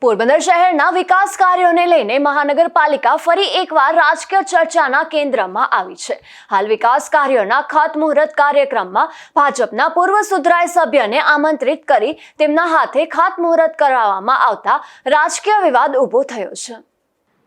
પોરબંદર શહેરના વિકાસ કાર્યોને લઈને મહાનગરપાલિકા ફરી એકવાર રાજકીય ચર્ચાના કેન્દ્રમાં આવી છે। હાલ વિકાસ કાર્યોના ખાતમુહૂર્ત કાર્યક્રમમાં ભાજપના પૂર્વ સુધરાઈ સભ્યને આમંત્રિત કરી તેમના હાથે ખાતમુહૂર્ત કરાવવામાં આવતા રાજકીય વિવાદ ઊભો થયો છે।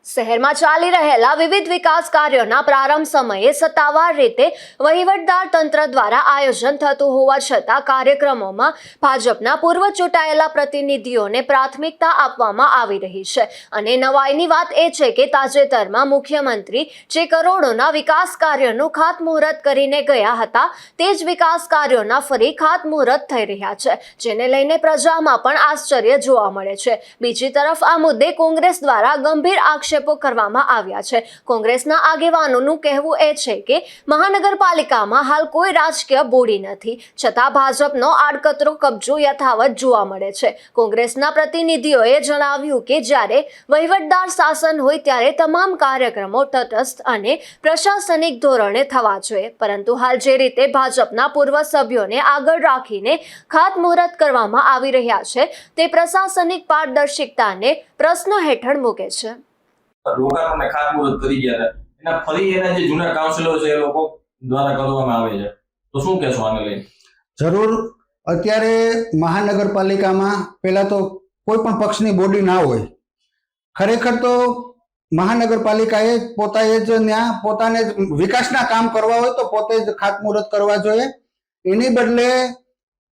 શહેરમાં ચાલી રહેલા વિવિધ વિકાસ કાર્યોના પ્રારંભ સમયે સત્તાવાર રીતે વહીવટદાર તંત્ર દ્વારા આયોજન થતું હોવા છતાં કાર્યક્રમોમાં ભાજપના પૂર્વ ચૂંટાયેલા પ્રતિનિધિઓને પ્રાથમિકતા આપવામાં આવી રહી છે અને નવાઈની વાત એ છે કે તાજેતરમાં મુખ્યમંત્રી જે કરોડોના વિકાસ કાર્યોનું ખાતમુહૂર્ત કરીને ગયા હતા તે જ વિકાસ કાર્યોના ફરી ખાતમુહૂર્ત થઈ રહ્યા છે, જેને લઈને પ્રજામાં પણ આશ્ચર્ય જોવા મળે છે। બીજી તરફ આ મુદ્દે કોંગ્રેસ દ્વારા ગંભીર આક્ષેપો કરવામાં આવ્યા છે। કોંગ્રેસના આગેવાનોનું કહેવું એ છે કે મહાનગરપાલિકામાં હાલ કોઈ રાજકીય બોડી નથી, છતાં ભાજપનો આડકતરો કબજો યથાવત જોવા મળે છે। કોંગ્રેસના પ્રતિનિધિઓએ જણાવ્યું કે જ્યારે વહીવટદાર શાસન હોય ત્યારે તમામ કાર્યક્રમો તટસ્થ અને પ્રશાસનિક ધોરણે થવા જોઈએ, પરંતુ હાલ જે રીતે ભાજપના પૂર્વ સભ્યોને આગળ રાખીને ખાતમુહૂર્ત કરવામાં આવી રહ્યા છે તે પ્રશાસનિક પારદર્શિકતાને પ્રશ્ન હેઠળ મૂકે છે। લોકાર્પણને ખાતમુહૂર્ત કરી ગયા હતા, એના ફરી એના જે જૂના કાઉન્સિલરો છે એ લોકો દ્વારા કરવામાં આવે છે, તો શું કહેશો આને લઈને? જરૂર અત્યારે મહાનગરપાલિકામાં પહેલા તો કોઈ પણ પક્ષની બોડી ના હોય। ખરેખર તો મહાનગરપાલિકાએ પોતાએ જ ત્યાં પોતાને વિકાસના કામ કરવા હોય તો પોતે જ ખાતમુહૂર્ત કરવા જોઈએ। એની બદલે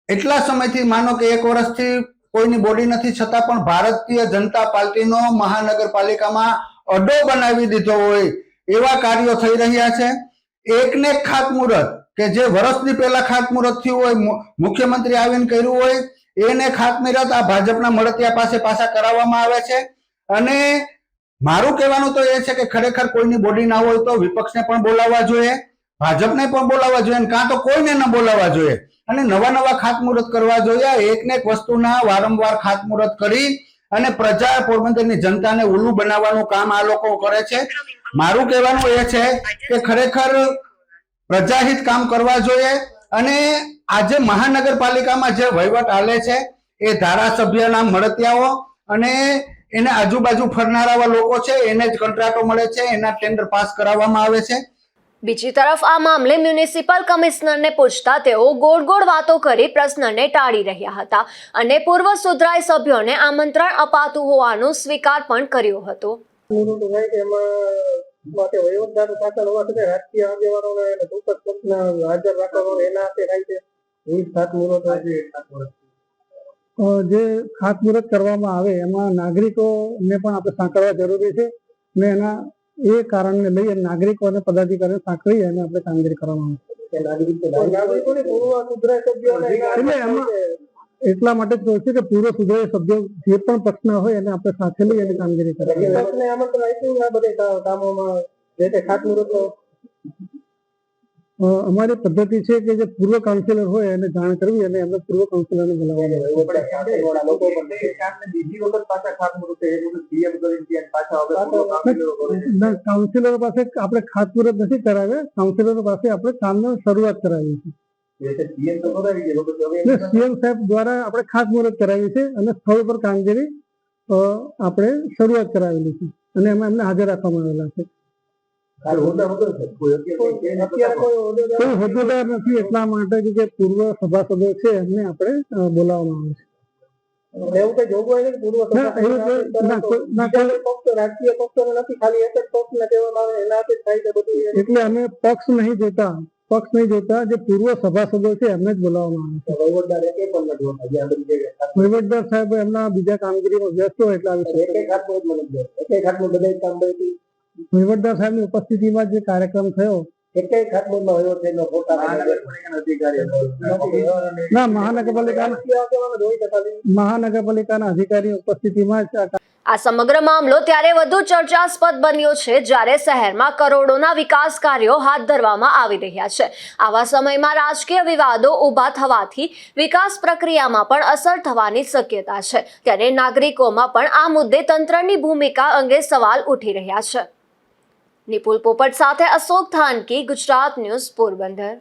એટલા સમયથી માનો કે 1 વર્ષથી કોઈની બોડી નથી, છતાં પણ ભારતીય જનતા પાર્ટીનો મહાનગરપાલિકામાં અડ્ડો બનાવી દીધો હોય એવા કાર્યો થઈ રહ્યા છે। એકને એક ખાતમુહૂર્ત કે જે વર્ષની પહેલા ખાતમુહૂર્ત થયું હોય, મુખ્યમંત્રી આવીને કર્યું હોય, એને ખાતમુહૂર્ત આ ભાજપના મળતિયા પાસે પાછા કરાવવામાં આવે છે। અને મારું કહેવાનું તો એ છે કે ખરેખર કોઈની બોડી ના હોય તો વિપક્ષને પણ બોલાવવા જોઈએ, ભાજપને પણ બોલાવવા જોઈએ, અને કાં તો કોઈને ન બોલાવવા જોઈએ અને નવા ખાતમુહૂર્ત કરવા જોઈએ। એકને એક વસ્તુના વારંવાર ખાતમુહૂર્ત કરી અને પ્રજા પોરબંદરની જનતાને ઉલ્લુ બનાવવાનું કામ આ લોકો કરે છે। મારું કહેવાનું એ છે કે ખરેખર પ્રજાહિત કામ કરવા જોઈએ। અને આજે મહાનગરપાલિકામાં જે વહીવટ હાલે છે એ ધારાસભ્યના મળતિયાઓ અને એને આજુબાજુ ફરનારા લોકો છે, એને જ કોન્ટ્રાક્ટો મળે છે, એના ટેન્ડર પાસ કરાવવામાં આવે છે। બીજી તરફ આ મામલે મ્યુનિસિપલ કમિશનરને પૂછતા તેઓ ગોળ વાતો કરી પ્રશ્નને ટાળી રહ્યા હતા અને પૂર્વ સુધરાઈ સભ્યોને આમંત્રણ અપાતું હોવાનું સ્વીકાર પણ કર્યો હતો। જે ખાતમુહૂર્ત કરવામાં આવે એમાં નાગરિકોને પણ આપણે સાંકળવા જરૂરી છે ને એના એ કારણને લઈ નાગરિકો અને પદાધિકારીઓ સાંકળી અને આપણે કામગીરી કરવામાં આવે એટલા માટે જ કહું છું કે પૂર્વ સુધરાઈ સભ્યો જે પણ પક્ષના હોય એને આપણે સાથે લઈ અને કામગીરી કરવી। અમારી પદ્ધતિ છે કે જે પૂર્વ કાઉન્સિલર હોય એને જાણ કરવી અને એમને પૂર્વ કાઉન્સિલરને બોલાવવામાં કાઉન્સિલરો પાસે આપણે ખાતમુહૂર્ત નથી કરાવ્યા, કાઉન્સિલરો પાસે આપણે કામની શરૂઆત કરાવી છે। સીએમ સાહેબ દ્વારા આપણે ખાતમુહૂર્ત કરાવી છે અને સ્થળ પર કામગીરી આપણે શરૂઆત કરાવેલી છે અને એમાં એમને હાજર રાખવામાં આવેલા છે। કોઈ હોદ્દેદાર નથી એટલા માટે કે પૂર્વ સભાસદો છે એમને આપણે બોલાવવામાં આવે છે। એટલે અમે પક્ષ નહીં જોતા જે પૂર્વ સભાસદો છે એમને જ બોલાવવામાં આવે છે। વહીવટદાર સાહેબ એમના બીજા કામગીરીમાં વ્યસ્ત હોય એટલે વહીવટદાર સાહેબ ની ઉપસ્થિતિમાં જે કાર્યક્રમ થયો ના મહાનગરપાલિકાના અધિકારીઓ ઉપસ્થિતિમાં જ આ સમગ્ર મામલો ત્યારે વધુ ચર્ચાસ્પદ બન્યો છે જ્યારે શહેરમાં કરોડોના વિકાસ કાર્યો હાથ ધરવામાં આવી રહ્યા છે। આવા સમયમાં રાજકીય વિવાદો ઊભા થવાથી વિકાસ પ્રક્રિયામાં પણ અસર થવાની શક્યતા છે, ત્યારે નાગરિકોમાં પણ આ મુદ્દે તંત્રની ભૂમિકા અંગે સવાલ ઉઠી રહ્યા છે। નિપુલ પોપટ સાથે અશોક થાનકી, ગુજરાત ન્યૂઝ, પોરબંદર।